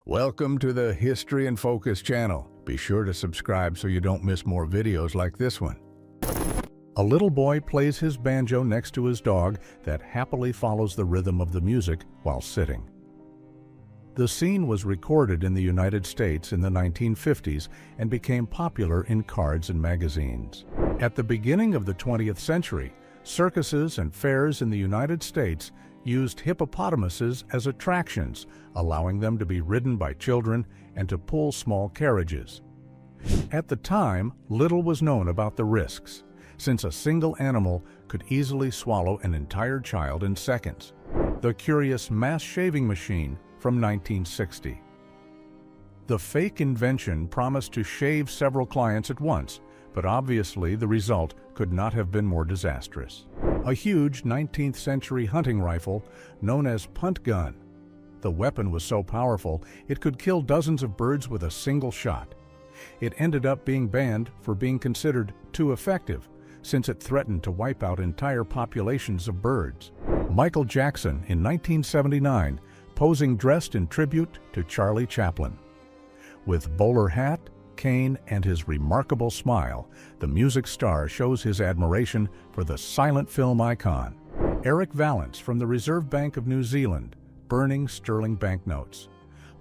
Welcome to the History and Focus channel. Be sure to subscribe so you don't miss more videos like this one. A little boy plays his banjo next to his dog that happily follows the rhythm of the music while sitting. The scene was recorded in the United States in the 1950s and became popular in cards and magazines. At the beginning of the 20th century, circuses and fairs in the United States used hippopotamuses as attractions, allowing them to be ridden by children and to pull small carriages. At the time, little was known about the risks, since a single animal could easily swallow an entire child in seconds. The curious mass shaving machine from 1960. The fake invention promised to shave several clients at once, but obviously the result could not have been more disastrous. A huge 19th century hunting rifle known as punt gun. The weapon was so powerful it could kill dozens of birds with a single shot. It ended up being banned for being considered too effective, since it threatened to wipe out entire populations of birds. Michael Jackson in 1979, posing dressed in tribute to Charlie Chaplin. With bowler hat, cane, and his remarkable smile, the music star shows his admiration for the silent film icon. Eric Valance from the Reserve Bank of New Zealand, burning sterling banknotes.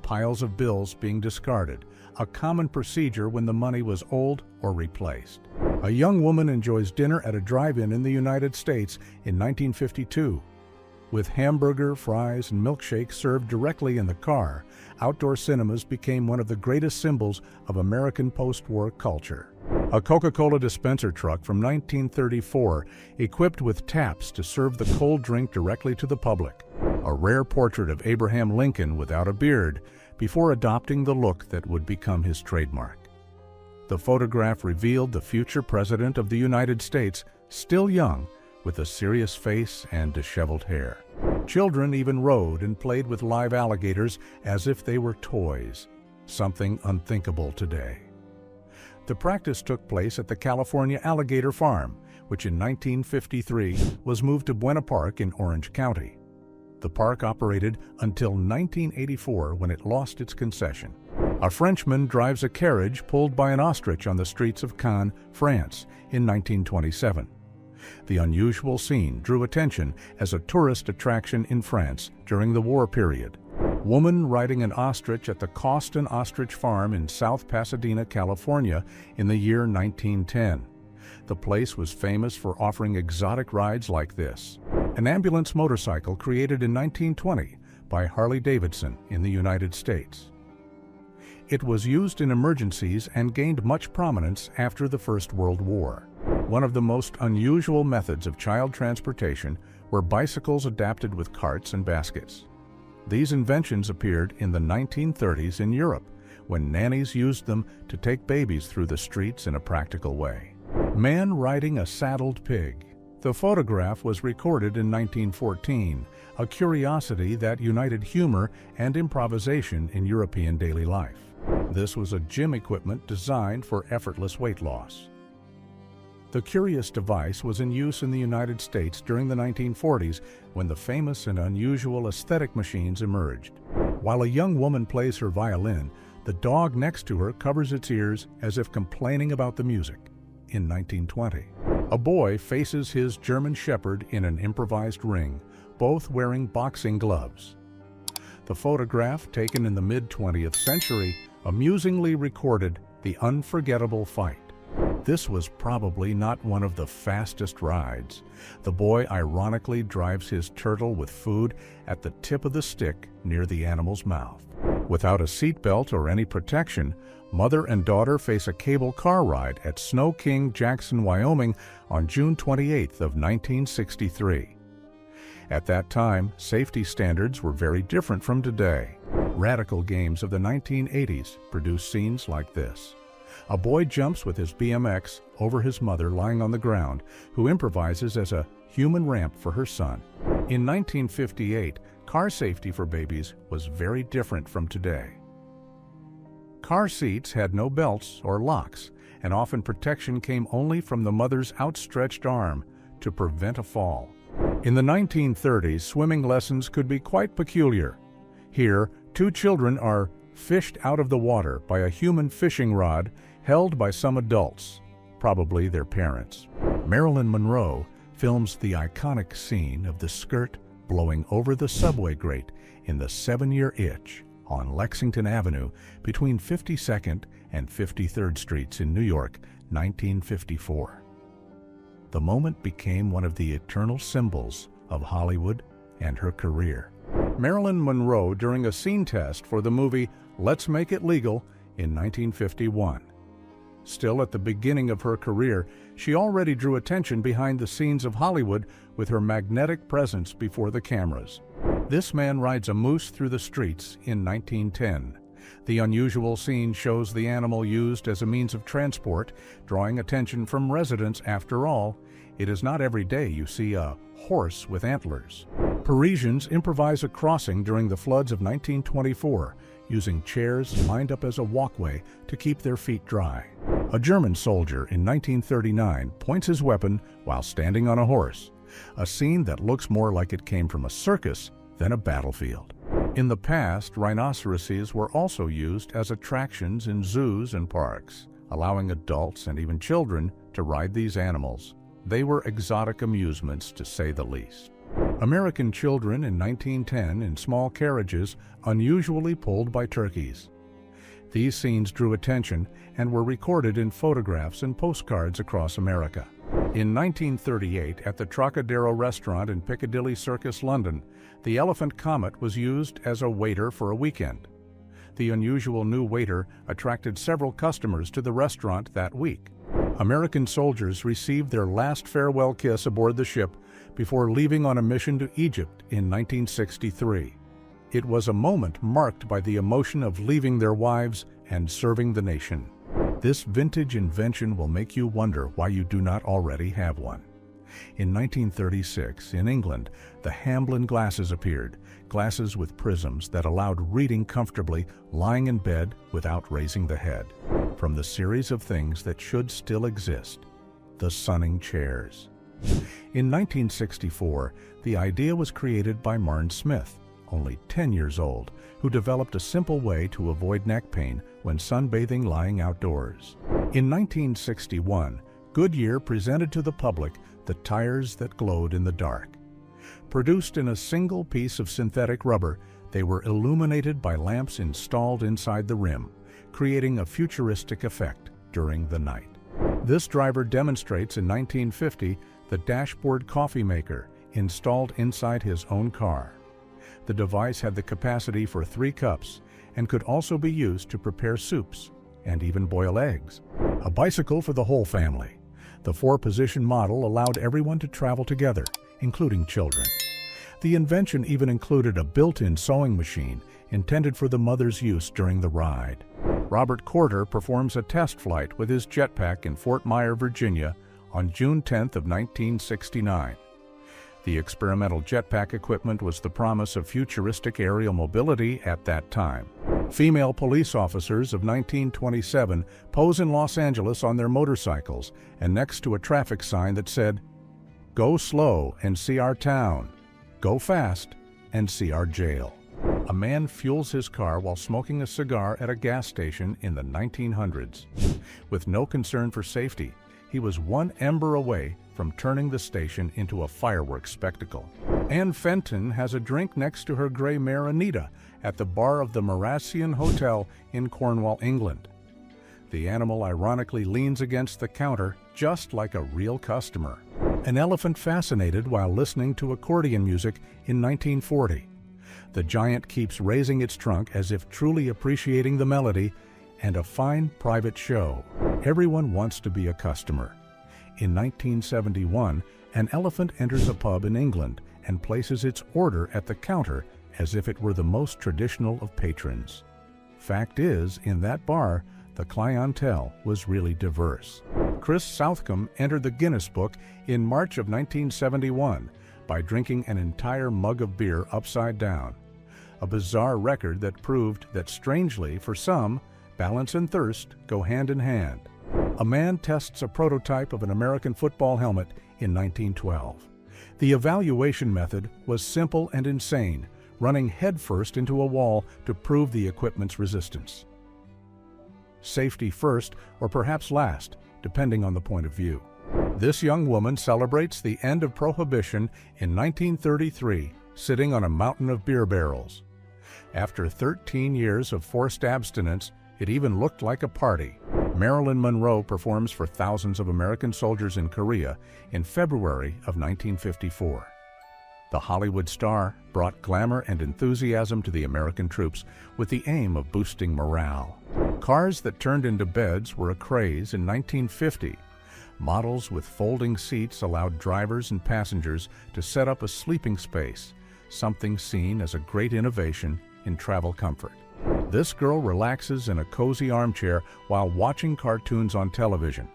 Piles of bills being discarded, a common procedure when the money was old or replaced. A young woman enjoys dinner at a drive-in in the United States in 1952. With hamburger, fries, and milkshake served directly in the car, outdoor cinemas became one of the greatest symbols of American post-war culture. A Coca-Cola dispenser truck from 1934, equipped with taps to serve the cold drink directly to the public. A rare portrait of Abraham Lincoln without a beard, before adopting the look that would become his trademark. The photograph revealed the future President of the United States, still young, with a serious face and disheveled hair. Children even rode and played with live alligators as if they were toys, something unthinkable today. The practice took place at the California Alligator Farm, which in 1953 was moved to Buena Park in Orange County. The park operated until 1984 when it lost its concession. A Frenchman drives a carriage pulled by an ostrich on the streets of Cannes, France in 1927. The unusual scene drew attention as a tourist attraction in France during the war period. Woman riding an ostrich at the Coston Ostrich Farm in South Pasadena, California in the year 1910. The place was famous for offering exotic rides like this. An ambulance motorcycle created in 1920 by Harley-Davidson in the United States. It was used in emergencies and gained much prominence after the First World War. One of the most unusual methods of child transportation were bicycles adapted with carts and baskets. These inventions appeared in the 1930s in Europe, when nannies used them to take babies through the streets in a practical way. Man riding a saddled pig. The photograph was recorded in 1914, a curiosity that united humor and improvisation in European daily life. This was a gym equipment designed for effortless weight loss. The curious device was in use in the United States during the 1940s when the famous and unusual aesthetic machines emerged. While a young woman plays her violin, the dog next to her covers its ears as if complaining about the music. In 1920, a boy faces his German Shepherd in an improvised ring, both wearing boxing gloves. The photograph, taken in the mid-20th century, amusingly recorded the unforgettable fight. This was probably not one of the fastest rides. The boy ironically drives his turtle with food at the tip of the stick near the animal's mouth. Without a seatbelt or any protection, mother and daughter face a cable car ride at Snow King, Jackson, Wyoming on June 28th of 1963. At that time, safety standards were very different from today. Radical games of the 1980s produced scenes like this. A boy jumps with his BMX over his mother lying on the ground, who improvises as a human ramp for her son. In 1958, car safety for babies was very different from today. Car seats had no belts or locks, and often protection came only from the mother's outstretched arm to prevent a fall. In the 1930s, swimming lessons could be quite peculiar. Here, two children are fished out of the water by a human fishing rod held by some adults, probably their parents. Marilyn Monroe films the iconic scene of the skirt blowing over the subway grate in the 7-Year Itch on Lexington Avenue between 52nd and 53rd Streets in New York, 1954. The moment became one of the eternal symbols of Hollywood and her career. Marilyn Monroe during a scene test for the movie Let's Make It Legal in 1951. Still at the beginning of her career, she already drew attention behind the scenes of Hollywood with her magnetic presence before the cameras. This Man Rides a Moose Through the Streets in 1910. The unusual scene shows the animal used as a means of transport, drawing attention from residents. After all, it is not every day you see a horse with antlers. Parisians improvise a crossing during the floods of 1924, using chairs lined up as a walkway to keep their feet dry. A German soldier in 1939 points his weapon while standing on a horse, a scene that looks more like it came from a circus than a battlefield. In the past, rhinoceroses were also used as attractions in zoos and parks, allowing adults and even children to ride these animals. They were exotic amusements, to say the least. American children in 1910 in small carriages unusually pulled by turkeys. These scenes drew attention and were recorded in photographs and postcards across America. In 1938, at the Trocadero restaurant in Piccadilly Circus, London, the elephant Comet was used as a waiter for a weekend. The unusual new waiter attracted several customers to the restaurant that week. American soldiers received their last farewell kiss aboard the ship before leaving on a mission to Egypt in 1963. It was a moment marked by the emotion of leaving their wives and serving the nation. This vintage invention will make you wonder why you do not already have one. In 1936, in England, the Hamblin glasses appeared, glasses with prisms that allowed reading comfortably lying in bed without raising the head. From the series of things that should still exist, the sunning chairs. In 1964, the idea was created by Martin Smith, only 10 years old, who developed a simple way to avoid neck pain when sunbathing lying outdoors. In 1961, Goodyear presented to the public the tires that glowed in the dark. Produced in a single piece of synthetic rubber, they were illuminated by lamps installed inside the rim, creating a futuristic effect during the night. This driver demonstrates in 1950 the dashboard coffee maker installed inside his own car. The device had the capacity for 3 cups and could also be used to prepare soups and even boil eggs. A bicycle for the whole family. The 4-position model allowed everyone to travel together, including children. The invention even included a built-in sewing machine intended for the mother's use during the ride. Robert Corder performs a test flight with his jetpack in Fort Myer, Virginia on June 10th of 1969. The experimental jetpack equipment was the promise of futuristic aerial mobility at that time. Female police officers of 1927 pose in Los Angeles on their motorcycles and next to a traffic sign that said, "Go slow and see our town. Go fast and see our jail." A man fuels his car while smoking a cigar at a gas station in the 1900s. With no concern for safety, he was one ember away from turning the station into a fireworks spectacle. Anne Fenton has a drink next to her gray mare Anita at the bar of the Marassian Hotel in Cornwall, England. The animal ironically leans against the counter just like a real customer. An elephant fascinated while listening to accordion music in 1940. The giant keeps raising its trunk as if truly appreciating the melody, and a fine private show. Everyone wants to be a customer. In 1971, an elephant enters a pub in England and places its order at the counter as if it were the most traditional of patrons. Fact is, in that bar, the clientele was really diverse. Chris Southcombe entered the Guinness Book in March of 1971 by drinking an entire mug of beer upside down, a bizarre record that proved that, strangely for some, balance and thirst go hand in hand. A man tests a prototype of an American football helmet in 1912. The evaluation method was simple and insane, running headfirst into a wall to prove the equipment's resistance. Safety first, or perhaps last, depending on the point of view. This young woman celebrates the end of Prohibition in 1933, sitting on a mountain of beer barrels. After 13 years of forced abstinence, it even looked like a party. Marilyn Monroe performs for thousands of American soldiers in Korea in February of 1954. The Hollywood star brought glamour and enthusiasm to the American troops with the aim of boosting morale. Cars that turned into beds were a craze in 1950. Models with folding seats allowed drivers and passengers to set up a sleeping space, something seen as a great innovation in travel comfort. This girl relaxes in a cozy armchair while watching cartoons on television.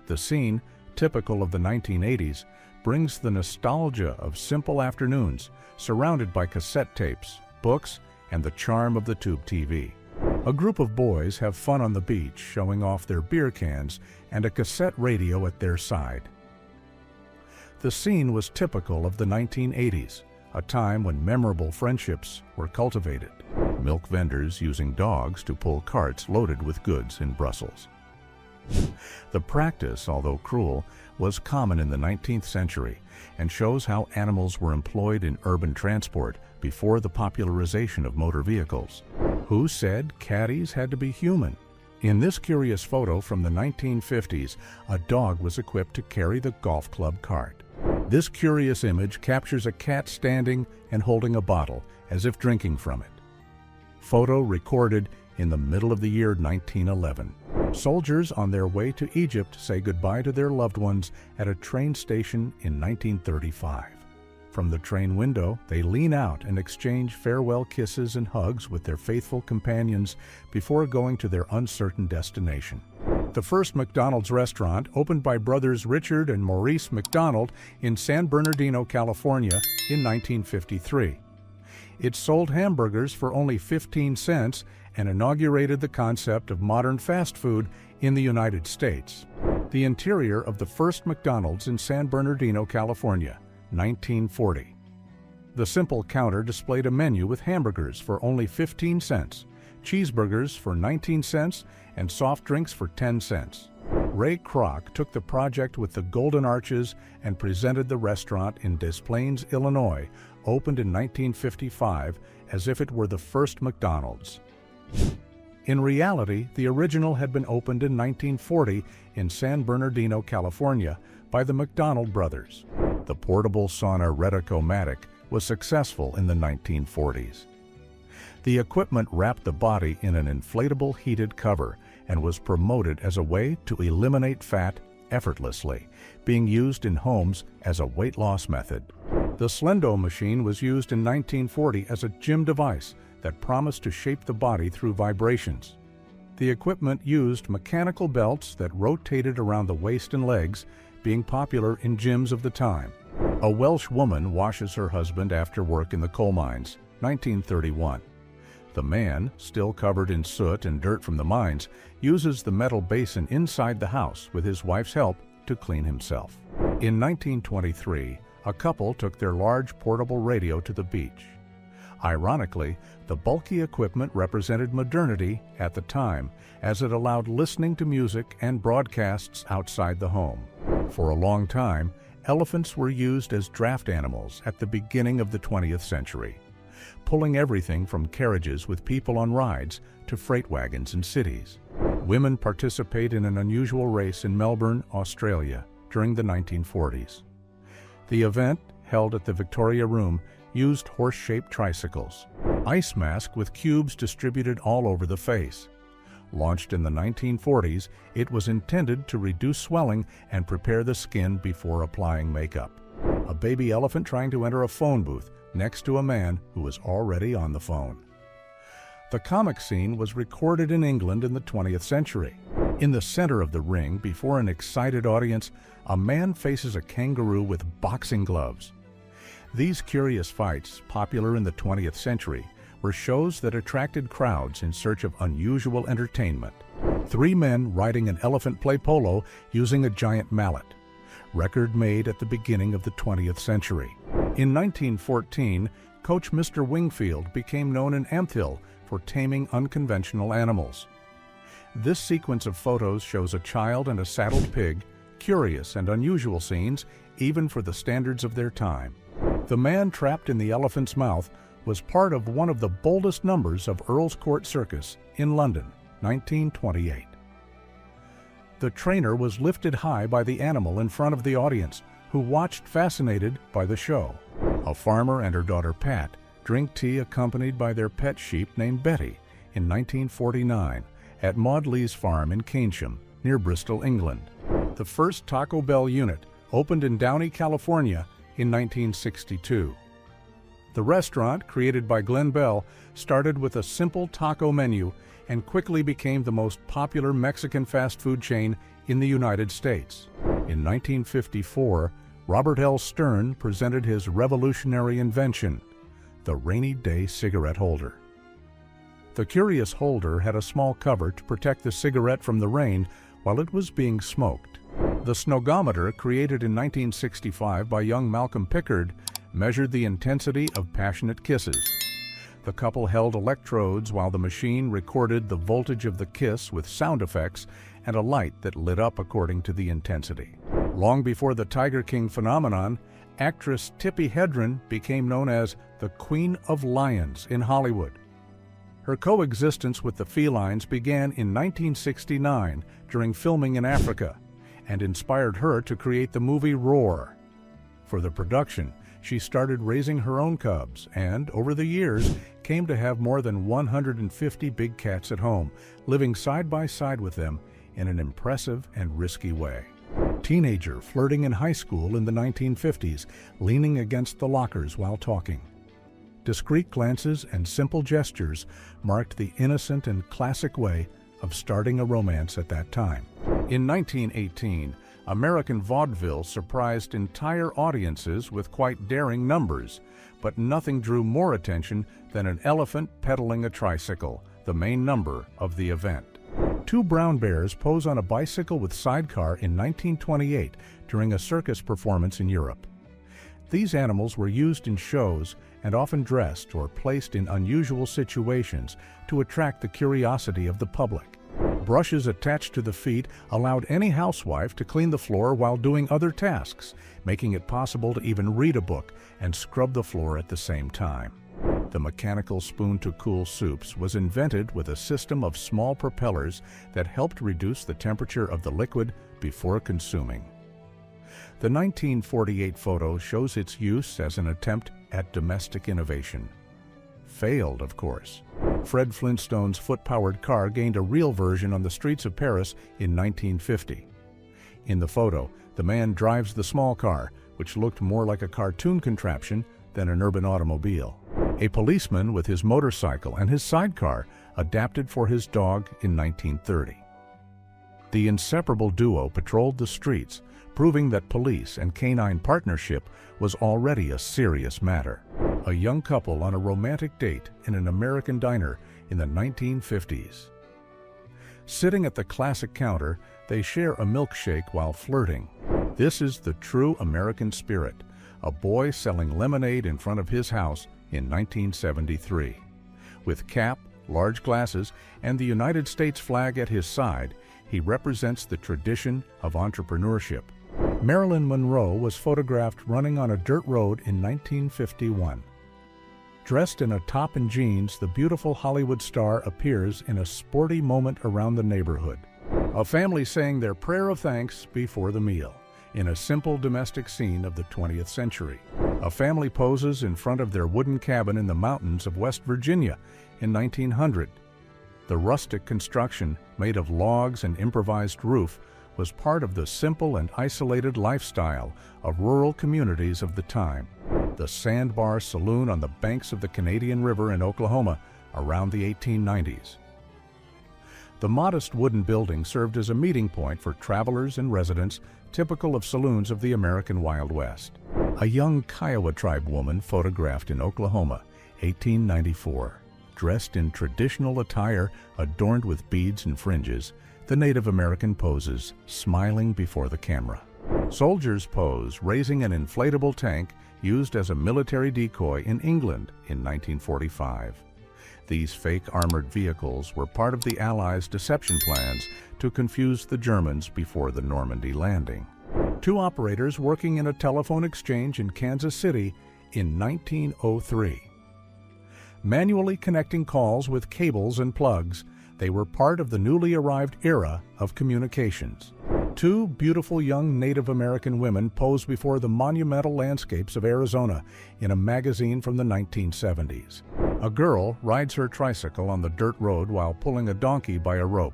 The scene, typical of the 1980s, brings the nostalgia of simple afternoons, surrounded by cassette tapes, books, and the charm of the tube TV. A group of boys have fun on the beach, showing off their beer cans and a cassette radio at their side. The scene was typical of the 1980s, a time when memorable friendships were cultivated. Milk vendors using dogs to pull carts loaded with goods in Brussels. The practice, although cruel, was common in the 19th century and shows how animals were employed in urban transport before the popularization of motor vehicles. Who said caddies had to be human? In this curious photo from the 1950s, a dog was equipped to carry the golf club cart. This curious image captures a cat standing and holding a bottle, as if drinking from it. Photo recorded in the middle of the year 1911. Soldiers on their way to Egypt say goodbye to their loved ones at a train station in 1935. From the train window, they lean out and exchange farewell kisses and hugs with their faithful companions before going to their uncertain destination. The first McDonald's restaurant opened by brothers Richard and Maurice McDonald in San Bernardino, California in 1953. It sold hamburgers for only 15 cents and inaugurated the concept of modern fast food in the United States. The interior of the first McDonald's in San Bernardino, California, 1940. The simple counter displayed a menu with hamburgers for only 15 cents, cheeseburgers for 19 cents, and soft drinks for 10 cents. Ray Kroc took the project with the Golden Arches and presented the restaurant in Des Plaines, Illinois, opened in 1955, as if it were the first McDonald's. In reality, the original had been opened in 1940 in San Bernardino, California, by the McDonald brothers. The portable sauna Reticomatic was successful in the 1940s. The equipment wrapped the body in an inflatable heated cover and was promoted as a way to eliminate fat effortlessly, being used in homes as a weight loss method. The Slendo machine was used in 1940 as a gym device that promised to shape the body through vibrations. The equipment used mechanical belts that rotated around the waist and legs, being popular in gyms of the time. A Welsh woman washes her husband after work in the coal mines, 1931. The man, still covered in soot and dirt from the mines, uses the metal basin inside the house with his wife's help to clean himself. In 1923, a couple took their large portable radio to the beach. Ironically, the bulky equipment represented modernity at the time, as it allowed listening to music and broadcasts outside the home. For a long time, elephants were used as draft animals at the beginning of the 20th century, pulling everything from carriages with people on rides to freight wagons in cities. Women participate in an unusual race in Melbourne, Australia, during the 1940s. The event, held at the Victoria Room, used horse-shaped tricycles. Ice mask with cubes distributed all over the face. Launched in the 1940s, it was intended to reduce swelling and prepare the skin before applying makeup. A baby elephant trying to enter a phone booth next to a man who was already on the phone. The comic scene was recorded in England in the 20th century. In the center of the ring, before an excited audience, a man faces a kangaroo with boxing gloves. These curious fights, popular in the 20th century, were shows that attracted crowds in search of unusual entertainment. 3 men riding an elephant play polo using a giant mallet. Record made at the beginning of the 20th century. In 1914, Coach Mr. Wingfield became known in Ampthill for taming unconventional animals. This sequence of photos shows a child and a saddled pig, curious and unusual scenes, even for the standards of their time. The man trapped in the elephant's mouth was part of one of the boldest numbers of Earl's Court Circus in London, 1928. The trainer was lifted high by the animal in front of the audience, who watched fascinated by the show. A farmer and her daughter Pat drink tea accompanied by their pet sheep named Betty in 1949 at Maud Lee's farm in Keynsham, near Bristol, England. The first Taco Bell unit opened in Downey, California in 1962. The restaurant, created by Glenn Bell, started with a simple taco menu and quickly became the most popular Mexican fast food chain in the United States. In 1954, Robert L. Stern presented his revolutionary invention, the rainy day cigarette holder. The curious holder had a small cover to protect the cigarette from the rain while it was being smoked. The snogometer, created in 1965 by young Malcolm Pickard, measured the intensity of passionate kisses. The couple held electrodes while the machine recorded the voltage of the kiss with sound effects and a light that lit up according to the intensity. Long before the Tiger King phenomenon, actress Tippi Hedren became known as the Queen of Lions in Hollywood. Her coexistence with the felines began in 1969 during filming in Africa and inspired her to create the movie Roar. For the production, she started raising her own cubs and, over the years, came to have more than 150 big cats at home, living side by side with them in an impressive and risky way. Teenager flirting in high school in the 1950s, leaning against the lockers while talking. Discreet glances and simple gestures marked the innocent and classic way of starting a romance at that time. In 1918, American vaudeville surprised entire audiences with quite daring numbers, but nothing drew more attention than an elephant pedaling a tricycle, the main number of the event. Two brown bears pose on a bicycle with sidecar in 1928 during a circus performance in Europe. These animals were used in shows and often dressed or placed in unusual situations to attract the curiosity of the public. Brushes attached to the feet allowed any housewife to clean the floor while doing other tasks, making it possible to even read a book and scrub the floor at the same time. The mechanical spoon to cool soups was invented with a system of small propellers that helped reduce the temperature of the liquid before consuming. The 1948 photo shows its use as an attempt at domestic innovation. Failed, of course. Fred Flintstone's foot-powered car gained a real version on the streets of Paris in 1950. In the photo, the man drives the small car, which looked more like a cartoon contraption than an urban automobile. A policeman with his motorcycle and his sidecar adapted for his dog in 1930. The inseparable duo patrolled the streets, proving that police and canine partnership was already a serious matter. A young couple on a romantic date in an American diner in the 1950s. Sitting at the classic counter, they share a milkshake while flirting. This is the true American spirit, a boy selling lemonade in front of his house in 1973. With cap, large glasses, and the United States flag at his side, he represents the tradition of entrepreneurship. Marilyn Monroe was photographed running on a dirt road in 1951. Dressed in a top and jeans, the beautiful Hollywood star appears in a sporty moment around the neighborhood. A family saying their prayer of thanks before the meal, in a simple domestic scene of the 20th century. A family poses in front of their wooden cabin in the mountains of West Virginia in 1900. The rustic construction, made of logs and improvised roof, was part of the simple and isolated lifestyle of rural communities of the time. The Sandbar Saloon on the banks of the Canadian River in Oklahoma around the 1890s. The modest wooden building served as a meeting point for travelers and residents typical of saloons of the American Wild West. A young Kiowa tribe woman photographed in Oklahoma, 1894. Dressed in traditional attire adorned with beads and fringes, the Native American poses, smiling before the camera. Soldiers pose raising an inflatable tank used as a military decoy in England in 1945. These fake armored vehicles were part of the Allies' deception plans to confuse the Germans before the Normandy landing. Two operators working in a telephone exchange in Kansas City in 1903. Manually connecting calls with cables and plugs, they were part of the newly arrived era of communications. Two beautiful young Native American women pose before the monumental landscapes of Arizona in a magazine from the 1970s. A girl rides her tricycle on the dirt road while pulling a donkey by a rope.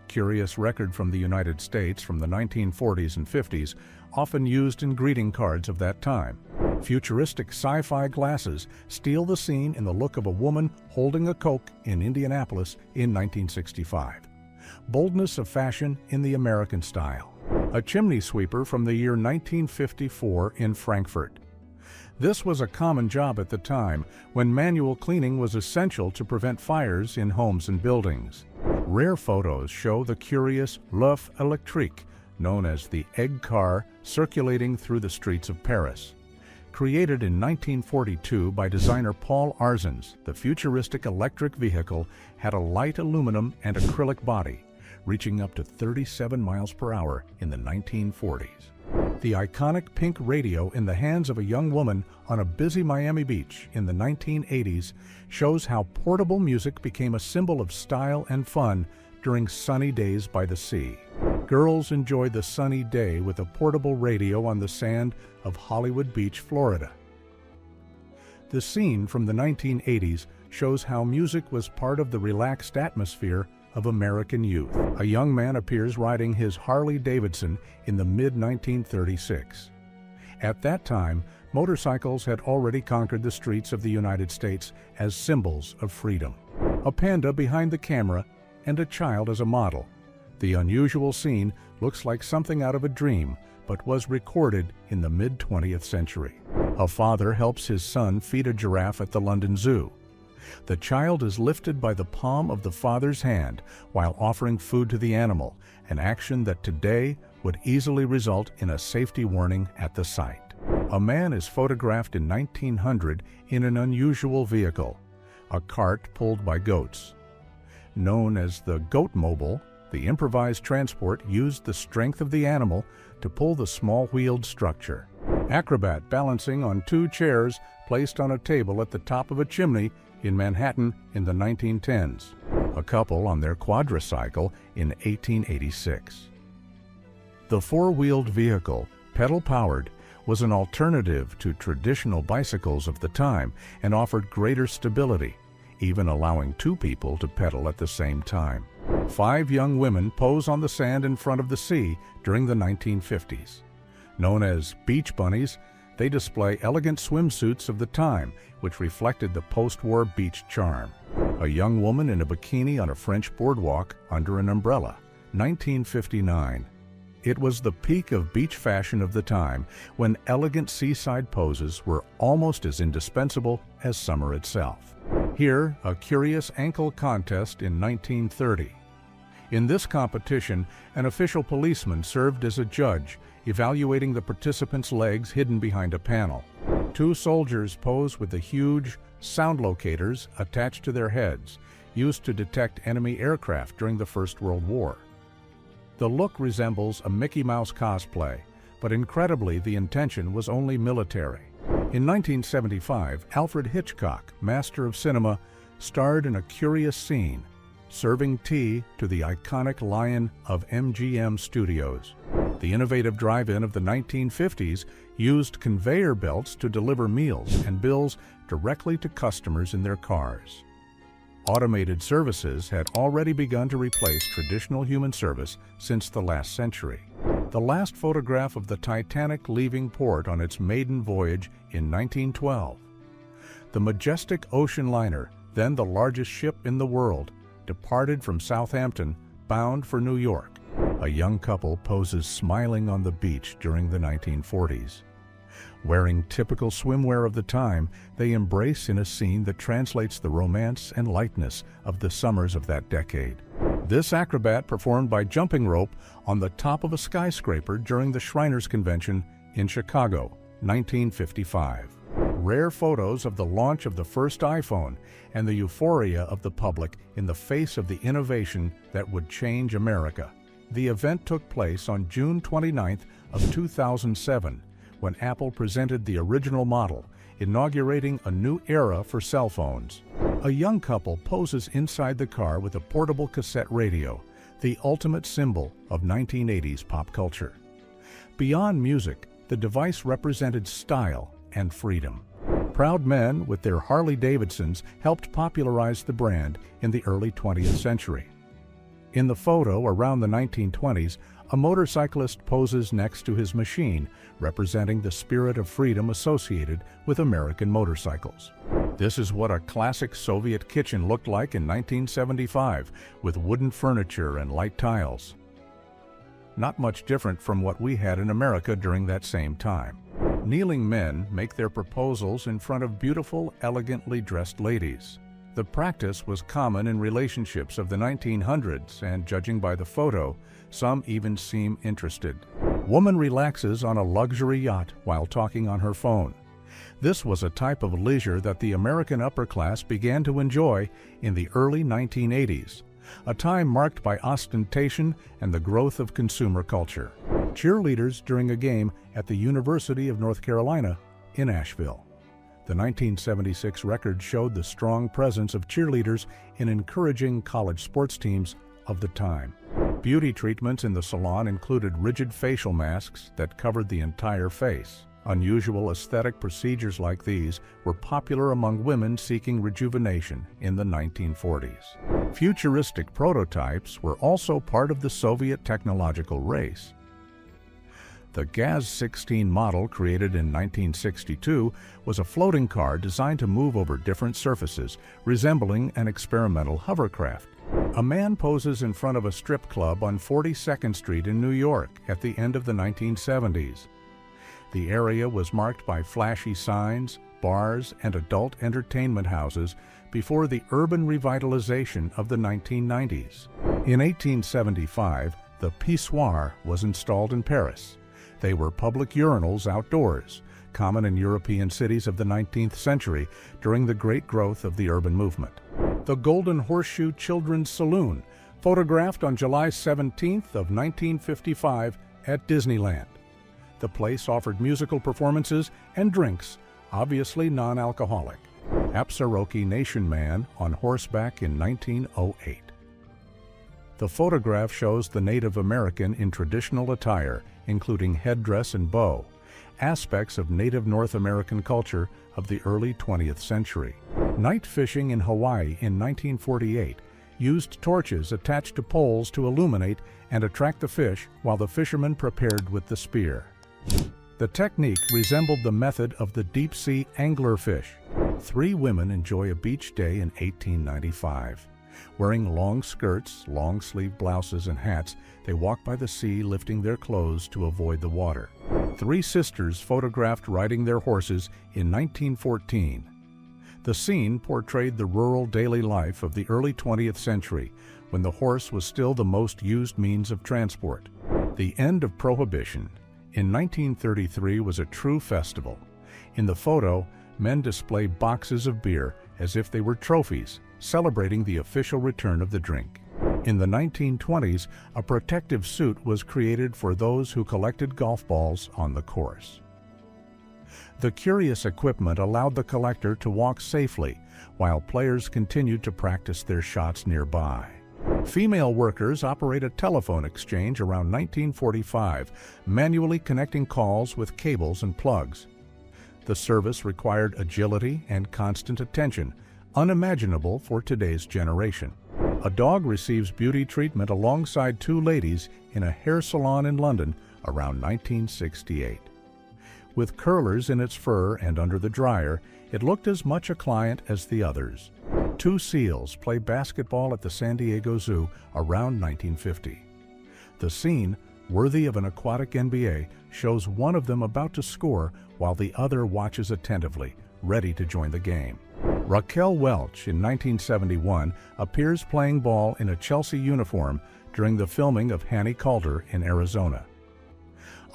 Curious record from the United States from the 1940s and 50s, often used in greeting cards of that time. Futuristic sci-fi glasses steal the scene in the look of a woman holding a Coke in Indianapolis in 1965. Boldness of fashion in the American style. A chimney sweeper from the year 1954 in Frankfurt. This was a common job at the time when manual cleaning was essential to prevent fires in homes and buildings. Rare photos show the curious l'œuf électrique, known as the egg car, circulating through the streets of Paris. Created in 1942 by designer Paul Arzens, the futuristic electric vehicle had a light aluminum and acrylic body, reaching up to 37 miles per hour in the 1940s. The iconic pink radio in the hands of a young woman on a busy Miami beach in the 1980s shows how portable music became a symbol of style and fun during sunny days by the sea. Girls enjoyed the sunny day with a portable radio on the sand of Hollywood Beach, Florida. The scene from the 1980s shows how music was part of the relaxed atmosphere of American youth. A young man appears riding his Harley-Davidson in the mid-1936. At that time, motorcycles had already conquered the streets of the United States as symbols of freedom. A panda behind the camera and a child as a model. The unusual scene looks like something out of a dream, but was recorded in the mid-20th century. A father helps his son feed a giraffe at the London Zoo. The child is lifted by the palm of the father's hand while offering food to the animal, an action that today would easily result in a safety warning at the site. A man is photographed in 1900 in an unusual vehicle, a cart pulled by goats. Known as the goat mobile, the improvised transport used the strength of the animal to pull the small-wheeled structure. Acrobat balancing on two chairs placed on a table at the top of a chimney in Manhattan in the 1910s. A couple on their quadricycle in 1886. The four-wheeled vehicle, pedal-powered, was an alternative to traditional bicycles of the time and offered greater stability, even allowing two people to pedal at the same time. 5 young women pose on the sand in front of the sea during the 1950s. Known as beach bunnies, they display elegant swimsuits of the time, which reflected the post-war beach charm. A young woman in a bikini on a French boardwalk under an umbrella, 1959. It was the peak of beach fashion of the time, when elegant seaside poses were almost as indispensable as summer itself. Here, a curious ankle contest in 1930. In this competition, an official policeman served as a judge, evaluating the participants' legs hidden behind a panel. 2 soldiers pose with the huge sound locators attached to their heads, used to detect enemy aircraft during the First World War. The look resembles a Mickey Mouse cosplay, but incredibly the intention was only military. In 1975, Alfred Hitchcock, master of cinema, starred in a curious scene, serving tea to the iconic Lion of MGM Studios. The innovative drive-in of the 1950s used conveyor belts to deliver meals and bills directly to customers in their cars. Automated services had already begun to replace traditional human service since the last century. The last photograph of the Titanic leaving port on its maiden voyage in 1912. The majestic ocean liner, then the largest ship in the world, departed from Southampton, bound for New York. A young couple poses smiling on the beach during the 1940s. Wearing typical swimwear of the time, they embrace in a scene that translates the romance and lightness of the summers of that decade. This acrobat performed by jumping rope on the top of a skyscraper during the Shriners Convention in Chicago, 1955. Rare photos of the launch of the first iPhone and the euphoria of the public in the face of the innovation that would change America. The event took place on June 29th of 2007, when Apple presented the original model, inaugurating a new era for cell phones. A young couple poses inside the car with a portable cassette radio, the ultimate symbol of 1980s pop culture. Beyond music, the device represented style and freedom. Proud men with their Harley-Davidsons helped popularize the brand in the early 20th century. In the photo around the 1920s, a motorcyclist poses next to his machine, representing the spirit of freedom associated with American motorcycles. This is what a classic Soviet kitchen looked like in 1975, with wooden furniture and light tiles. Not much different from what we had in America during that same time. Kneeling men make their proposals in front of beautiful, elegantly dressed ladies. The practice was common in relationships of the 1900s, and judging by the photo, some even seem interested. Woman relaxes on a luxury yacht while talking on her phone. This was a type of leisure that the American upper class began to enjoy in the early 1980s, a time marked by ostentation and the growth of consumer culture. Cheerleaders during a game at the University of North Carolina in Asheville. The 1976 record showed the strong presence of cheerleaders in encouraging college sports teams of the time. Beauty treatments in the salon included rigid facial masks that covered the entire face. Unusual aesthetic procedures like these were popular among women seeking rejuvenation in the 1940s. Futuristic prototypes were also part of the Soviet technological race. The GAZ-16 model, created in 1962, was a floating car designed to move over different surfaces, resembling an experimental hovercraft. A man poses in front of a strip club on 42nd Street in New York at the end of the 1970s. The area was marked by flashy signs, bars, and adult entertainment houses before the urban revitalization of the 1990s. In 1875, the pissoir was installed in Paris. They were public urinals outdoors, common in European cities of the 19th century during the great growth of the urban movement. The Golden Horseshoe Children's Saloon, photographed on July 17th of 1955 at Disneyland. The place offered musical performances and drinks, obviously non-alcoholic. Apsaroki Nation man on horseback in 1908. The photograph shows the Native American in traditional attire, including headdress and bow, aspects of Native North American culture of the early 20th century. Night fishing in Hawaii in 1948 used torches attached to poles to illuminate and attract the fish while the fishermen prepared with the spear. The technique resembled the method of the deep-sea anglerfish. 3 women enjoy a beach day in 1895. Wearing long skirts, long-sleeved blouses, and hats, they walk by the sea, lifting their clothes to avoid the water. 3 sisters photographed riding their horses in 1914. The scene portrayed the rural daily life of the early 20th century, when the horse was still the most used means of transport. The end of Prohibition in 1933 was a true festival. In the photo, men display boxes of beer as if they were trophies, celebrating the official return of the drink. In the 1920s, a protective suit was created for those who collected golf balls on the course. The curious equipment allowed the collector to walk safely, while players continued to practice their shots nearby. Female workers operate a telephone exchange around 1945, manually connecting calls with cables and plugs. The service required agility and constant attention, unimaginable for today's generation. A dog receives beauty treatment alongside 2 ladies in a hair salon in London around 1968. With curlers in its fur and under the dryer, it looked as much a client as the others. 2 seals play basketball at the San Diego Zoo around 1950. The scene, worthy of an aquatic NBA, shows one of them about to score while the other watches attentively, ready to join the game. Raquel Welch, in 1971, appears playing ball in a Chelsea uniform during the filming of Hanny Calder in Arizona.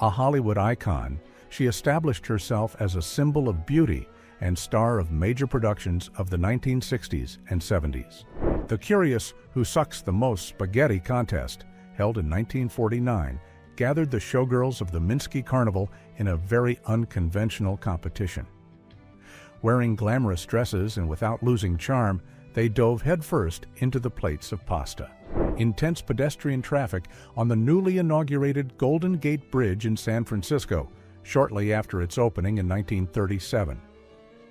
A Hollywood icon, she established herself as a symbol of beauty and star of major productions of the 1960s and 70s. The Curious Who Sucks the Most Spaghetti contest, held in 1949, gathered the showgirls of the Minsky Carnival in a very unconventional competition. Wearing glamorous dresses and without losing charm, they dove headfirst into the plates of pasta. Intense pedestrian traffic on the newly inaugurated Golden Gate Bridge in San Francisco, shortly after its opening in 1937.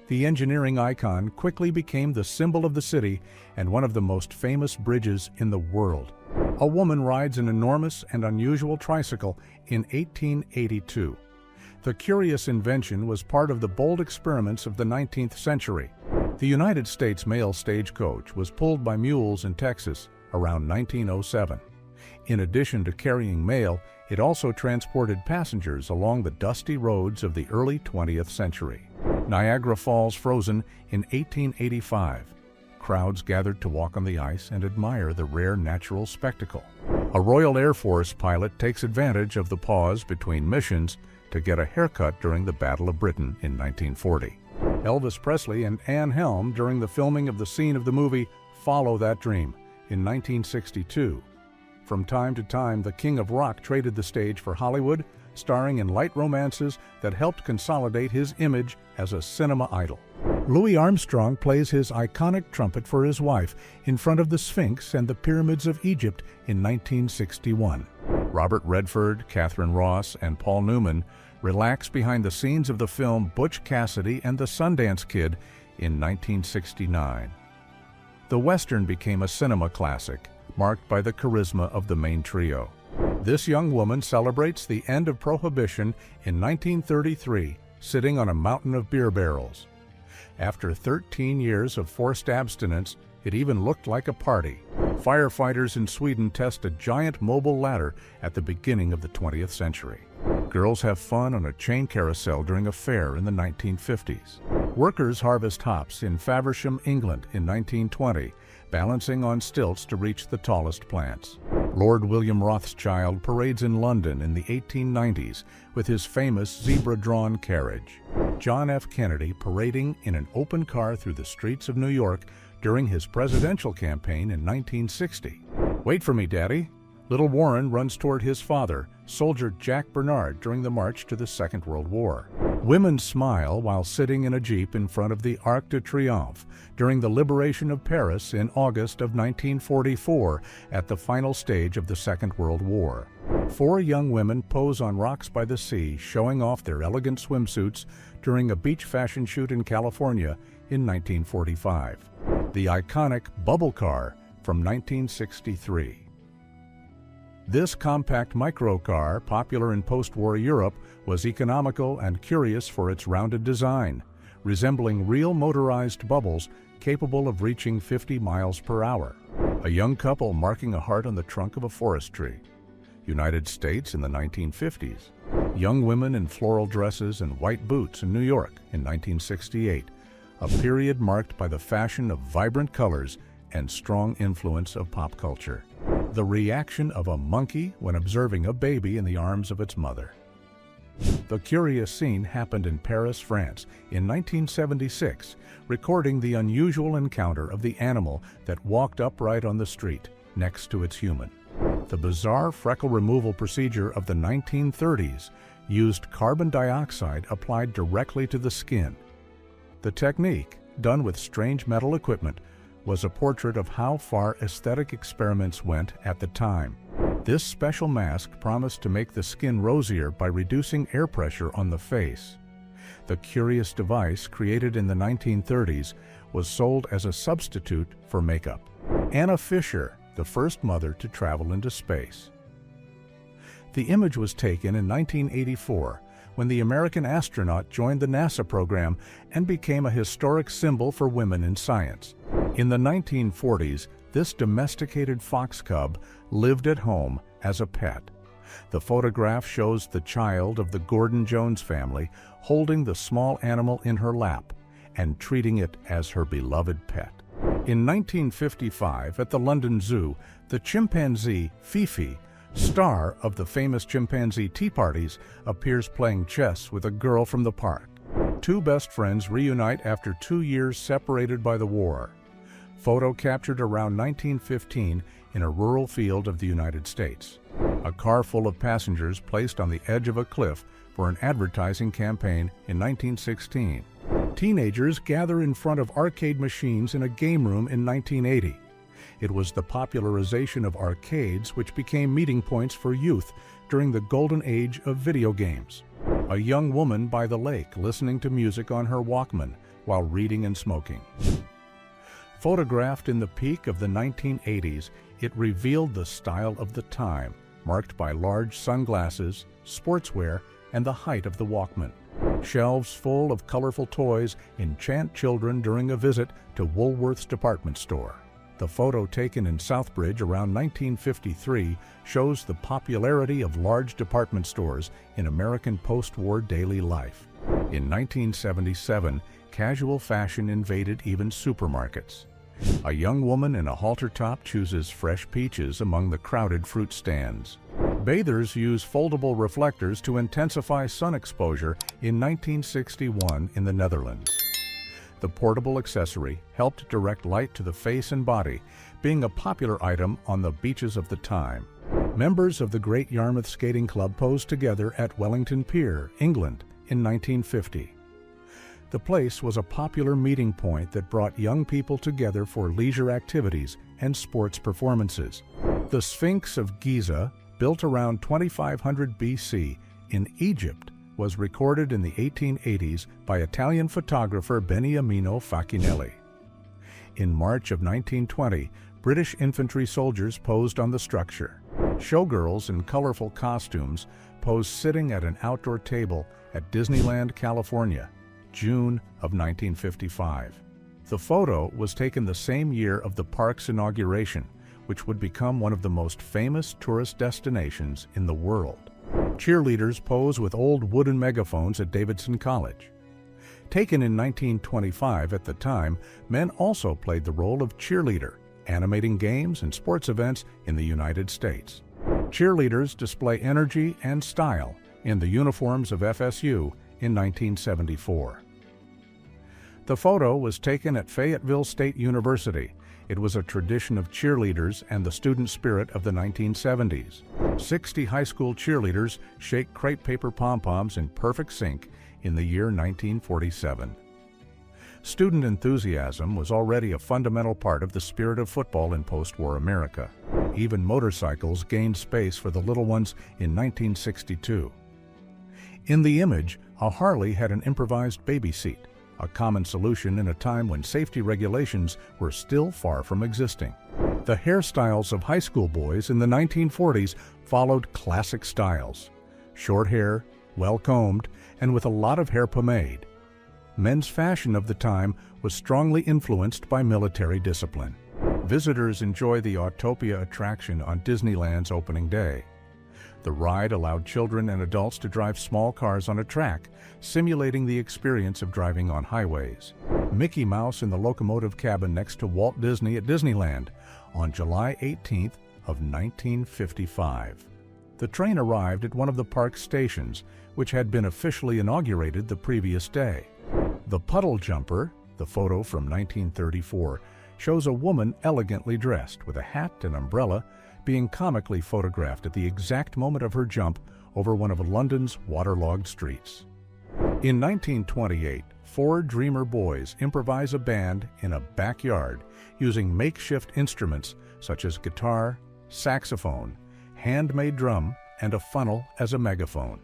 The engineering icon quickly became the symbol of the city and one of the most famous bridges in the world. A woman rides an enormous and unusual tricycle in 1882. The curious invention was part of the bold experiments of the 19th century. The United States mail stagecoach was pulled by mules in Texas around 1907. In addition to carrying mail, it also transported passengers along the dusty roads of the early 20th century. Niagara Falls frozen in 1885. Crowds gathered to walk on the ice and admire the rare natural spectacle. A Royal Air Force pilot takes advantage of the pause between missions to get a haircut during the Battle of Britain in 1940. Elvis Presley and Anne Helm during the filming of the scene of the movie Follow That Dream in 1962. From time to time, the King of Rock traded the stage for Hollywood, starring in light romances that helped consolidate his image as a cinema idol. Louis Armstrong plays his iconic trumpet for his wife in front of the Sphinx and the Pyramids of Egypt in 1961. Robert Redford, Catherine Ross, and Paul Newman relax behind the scenes of the film Butch Cassidy and the Sundance Kid in 1969. The Western became a cinema classic, marked by the charisma of the main trio. This young woman celebrates the end of Prohibition in 1933, sitting on a mountain of beer barrels. After 13 years of forced abstinence, it even looked like a party. Firefighters in Sweden test a giant mobile ladder at the beginning of the 20th century. Girls have fun on a chain carousel during a fair in the 1950s. Workers harvest hops in Faversham, England in 1920, balancing on stilts to reach the tallest plants. Lord William Rothschild parades in London in the 1890s with his famous zebra-drawn carriage. John F. Kennedy parading in an open car through the streets of New York during his presidential campaign in 1960. Wait for me, Daddy. Little Warren runs toward his father, Soldier Jack Bernard, during the march to the Second World War. Women smile while sitting in a Jeep in front of the Arc de Triomphe during the liberation of Paris in August of 1944 at the final stage of the Second World War. 4 young women pose on rocks by the sea, showing off their elegant swimsuits during a beach fashion shoot in California in 1945. The iconic Bubble Car from 1963. This compact microcar, popular in post-war Europe, was economical and curious for its rounded design, resembling real motorized bubbles capable of reaching 50 miles per hour. A young couple marking a heart on the trunk of a forest tree. United States in the 1950s. Young women in floral dresses and white boots in New York in 1968, a period marked by the fashion of vibrant colors and strong influence of pop culture. The reaction of a monkey when observing a baby in the arms of its mother. The curious scene happened in Paris, France in 1976, recording the unusual encounter of the animal that walked upright on the street next to its human. The bizarre freckle removal procedure of the 1930s used carbon dioxide applied directly to the skin. The technique, done with strange metal equipment, was a portrait of how far aesthetic experiments went at the time. This special mask promised to make the skin rosier by reducing air pressure on the face. The curious device, created in the 1930s, was sold as a substitute for makeup. Anna Fisher, the first mother to travel into space. The image was taken in 1984 when the American astronaut joined the NASA program and became a historic symbol for women in science. In the 1940s, this domesticated fox cub lived at home as a pet. The photograph shows the child of the Gordon Jones family holding the small animal in her lap, and treating it as her beloved pet. In 1955, at the London Zoo, the chimpanzee Fifi, star of the famous chimpanzee tea parties, appears playing chess with a girl from the park. Two best friends reunite after 2 years separated by the war. Photo captured around 1915 in a rural field of the United States. A car full of passengers placed on the edge of a cliff for an advertising campaign in 1916. Teenagers gather in front of arcade machines in a game room in 1980. It was the popularization of arcades which became meeting points for youth during the golden age of video games. A young woman by the lake listening to music on her Walkman while reading and smoking. Photographed in the peak of the 1980s, it revealed the style of the time, marked by large sunglasses, sportswear, and the height of the Walkman. Shelves full of colorful toys enchant children during a visit to Woolworth's department store. The photo taken in Southbridge around 1953 shows the popularity of large department stores in American post-war daily life. In 1977, casual fashion invaded even supermarkets. A young woman in a halter top chooses fresh peaches among the crowded fruit stands. Bathers use foldable reflectors to intensify sun exposure in 1961 in the Netherlands. The portable accessory helped direct light to the face and body, being a popular item on the beaches of the time. Members of the Great Yarmouth Skating Club posed together at Wellington Pier, England, in 1950. The place was a popular meeting point that brought young people together for leisure activities and sports performances. The Sphinx of Giza, built around 2500 BC in Egypt, was recorded in the 1880s by Italian photographer Beniamino Faccinelli. In March of 1920, British infantry soldiers posed on the structure. Showgirls in colorful costumes posed sitting at an outdoor table at Disneyland, California, June of 1955. The photo was taken the same year of the park's inauguration, which would become one of the most famous tourist destinations in the world. Cheerleaders pose with old wooden megaphones at Davidson College. Taken in 1925 at the time, men also played the role of cheerleader, animating games and sports events in the United States. Cheerleaders display energy and style in the uniforms of FSU in 1974. The photo was taken at Fayetteville State University. It was a tradition of cheerleaders and the student spirit of the 1970s. 60 high school cheerleaders shake crepe paper pom-poms in perfect sync in the year 1947. Student enthusiasm was already a fundamental part of the spirit of football in post-war America. Even motorcycles gained space for the little ones in 1962. In the image, a Harley had an improvised baby seat, a common solution in a time when safety regulations were still far from existing. The hairstyles of high school boys in the 1940s followed classic styles: short hair, well-combed, and with a lot of hair pomade. Men's fashion of the time was strongly influenced by military discipline. Visitors enjoy the Autopia attraction on Disneyland's opening day. The ride allowed children and adults to drive small cars on a track, simulating the experience of driving on highways. Mickey Mouse in the locomotive cabin next to Walt Disney at Disneyland on July 18th of 1955. The train arrived at one of the park's stations, which had been officially inaugurated the previous day. The Puddle Jumper, the photo from 1934, shows a woman elegantly dressed with a hat and umbrella being comically photographed at the exact moment of her jump over one of London's waterlogged streets. In 1928, 4 dreamer boys improvise a band in a backyard using makeshift instruments such as guitar, saxophone, handmade drum, and a funnel as a megaphone.